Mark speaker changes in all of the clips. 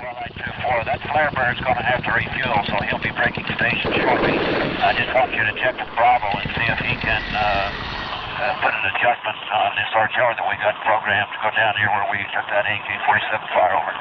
Speaker 1: Starlight 2-4. That flare bird's going to have to refuel, so he'll be breaking station shortly. I just want you to check with Bravo and see if he can put an adjustment on this artillery that we got programmed to go down here where we took that AK-47 fire over.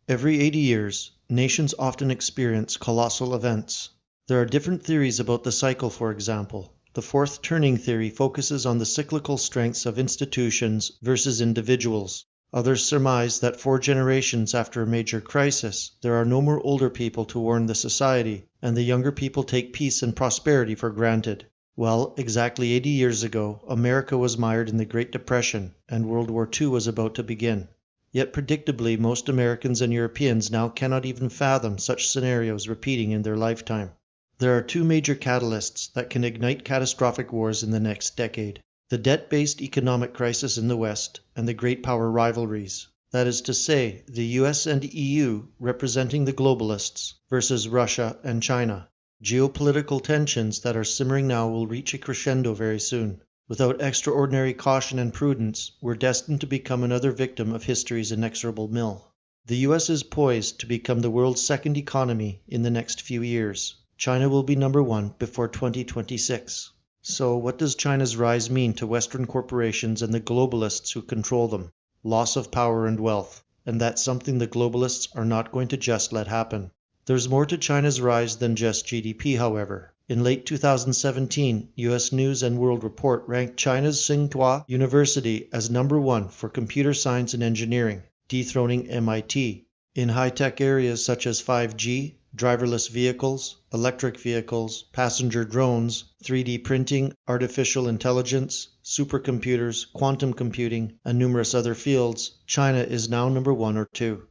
Speaker 2: Every 80 years, nations often experience colossal events. There are different theories about the cycle, for example. The fourth turning theory focuses on the cyclical strengths of institutions versus individuals. Others surmise that 4 generations after a major crisis, there are no more older people to warn the society, and the younger people take peace and prosperity for granted. Well, exactly 80 years ago, America was mired in the Great Depression, and World War II was about to begin. Yet predictably, most Americans and Europeans now cannot even fathom such scenarios repeating in their lifetime. There are 2 major catalysts that can ignite catastrophic wars in the next decade: the debt-based economic crisis in the West and the great power rivalries. That is to say, the US and EU representing the globalists versus Russia and China. Geopolitical tensions that are simmering now will reach a crescendo very soon. Without extraordinary caution and prudence, we're destined to become another victim of history's inexorable mill. The US is poised to become the world's second economy in the next few years. China will be number 1 before 2026. So what does China's rise mean to Western corporations and the globalists who control them? Loss of power and wealth. And that's something the globalists are not going to just let happen. There's more to China's rise than just GDP, however. In late 2017, US News and World Report ranked China's Tsinghua University as number 1 for computer science and engineering, dethroning MIT. In high-tech areas such as 5G, driverless vehicles, electric vehicles, passenger drones, 3D printing, artificial intelligence, supercomputers, quantum computing, and numerous other fields, China is now number 1 or 2.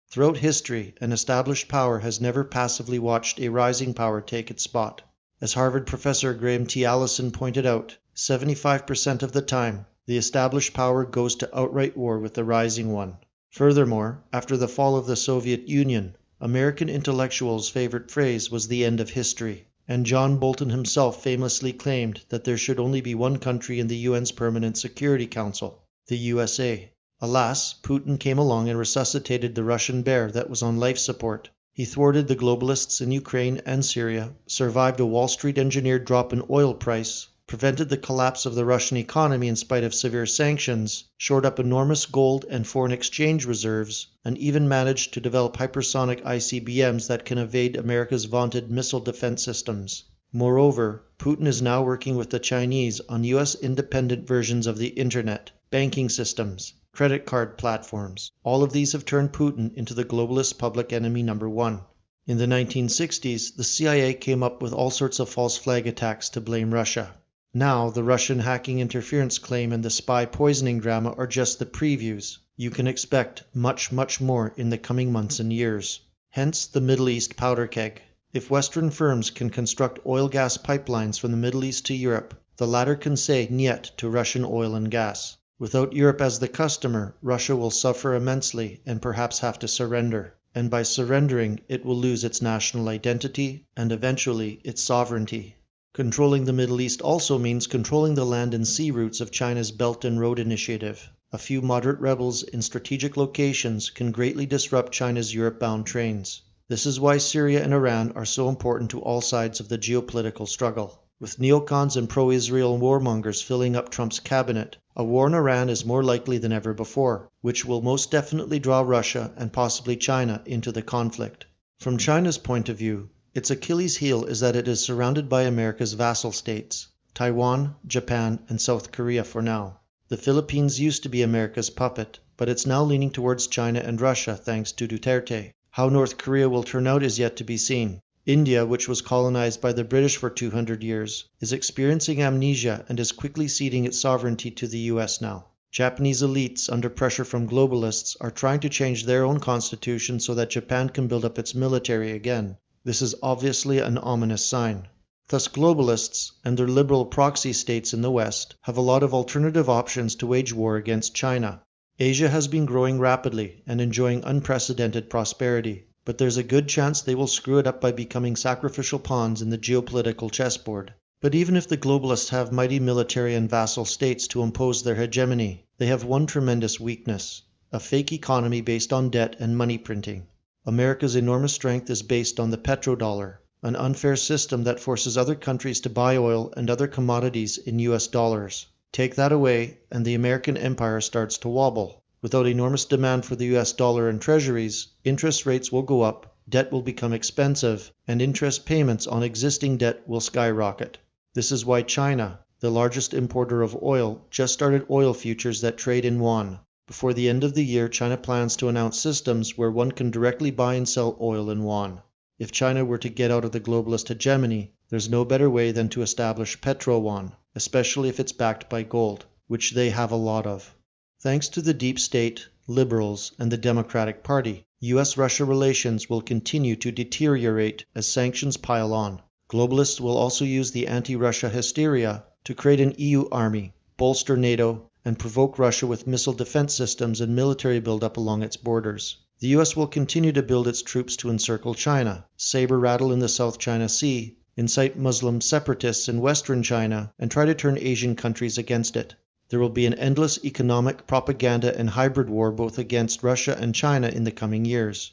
Speaker 2: Throughout history, an established power has never passively watched a rising power take its spot. As Harvard professor Graham T. Allison pointed out, 75% of the time, the established power goes to outright war with the rising one. Furthermore, after the fall of the Soviet Union, American intellectuals' favorite phrase was the end of history, and John Bolton himself famously claimed that there should only be one country in the UN's Permanent Security Council, the USA. Alas, Putin came along and resuscitated the Russian bear that was on life support. He thwarted the globalists in Ukraine and Syria, survived a Wall Street engineered drop in oil price, prevented the collapse of the Russian economy in spite of severe sanctions, shored up enormous gold and foreign exchange reserves, and even managed to develop hypersonic ICBMs that can evade America's vaunted missile defense systems. Moreover, Putin is now working with the Chinese on US independent versions of the internet, banking systems, credit card platforms. All of these have turned Putin into the globalist public enemy number 1. In the 1960s, the CIA came up with all sorts of false flag attacks to blame Russia. Now, the Russian hacking interference claim and the spy poisoning drama are just the previews. You can expect much, much more in the coming months and years. Hence the Middle East powder keg. If Western firms can construct oil-gas pipelines from the Middle East to Europe, the latter can say niet to Russian oil and gas. Without Europe as the customer, Russia will suffer immensely and perhaps have to surrender. And by surrendering, it will lose its national identity and eventually its sovereignty. Controlling the Middle East also means controlling the land and sea routes of China's Belt and Road Initiative. A few moderate rebels in strategic locations can greatly disrupt China's Europe-bound trains. This is why Syria and Iran are so important to all sides of the geopolitical struggle. With neocons and pro-Israel warmongers filling up Trump's cabinet, a war in Iran is more likely than ever before, which will most definitely draw Russia and possibly China into the conflict. From China's point of view, its Achilles heel is that it is surrounded by America's vassal states, Taiwan, Japan, and South Korea for now. The Philippines used to be America's puppet, but it's now leaning towards China and Russia thanks to Duterte. How North Korea will turn out is yet to be seen. India, which was colonized by the British for 200 years, is experiencing amnesia and is quickly ceding its sovereignty to the US now. Japanese elites, under pressure from globalists, are trying to change their own constitution so that Japan can build up its military again. This is obviously an ominous sign. Thus globalists and their liberal proxy states in the West have a lot of alternative options to wage war against China. Asia has been growing rapidly and enjoying unprecedented prosperity, but there's a good chance they will screw it up by becoming sacrificial pawns in the geopolitical chessboard. But even if the globalists have mighty military and vassal states to impose their hegemony, they have one tremendous weakness: a fake economy based on debt and money printing. America's enormous strength is based on the petrodollar, an unfair system that forces other countries to buy oil and other commodities in US dollars. Take that away, and the American empire starts to wobble. Without enormous demand for the US dollar and treasuries, interest rates will go up, debt will become expensive, and interest payments on existing debt will skyrocket. This is why China, the largest importer of oil, just started oil futures that trade in yuan. Before the end of the year, China plans to announce systems where one can directly buy and sell oil in yuan. If China were to get out of the globalist hegemony, there's no better way than to establish petro-yuan, especially if it's backed by gold, which they have a lot of. Thanks to the deep state, liberals, and the Democratic Party, US-Russia relations will continue to deteriorate as sanctions pile on. Globalists will also use the anti-Russia hysteria to create an EU army, bolster NATO, and provoke Russia with missile defense systems and military buildup along its borders. The US will continue to build its troops to encircle China, saber-rattle in the South China Sea, incite Muslim separatists in Western China, and try to turn Asian countries against it. There will be an endless economic, propaganda, and hybrid war both against Russia and China in the coming years.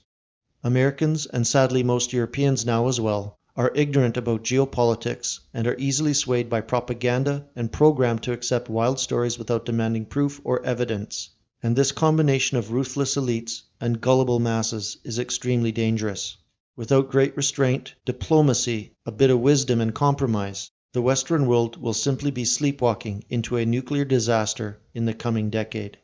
Speaker 2: Americans, and sadly most Europeans now as well, are ignorant about geopolitics and are easily swayed by propaganda and programmed to accept wild stories without demanding proof or evidence. And this combination of ruthless elites and gullible masses is extremely dangerous. Without great restraint, diplomacy, a bit of wisdom and compromise, the Western world will simply be sleepwalking into a nuclear disaster in the coming decade.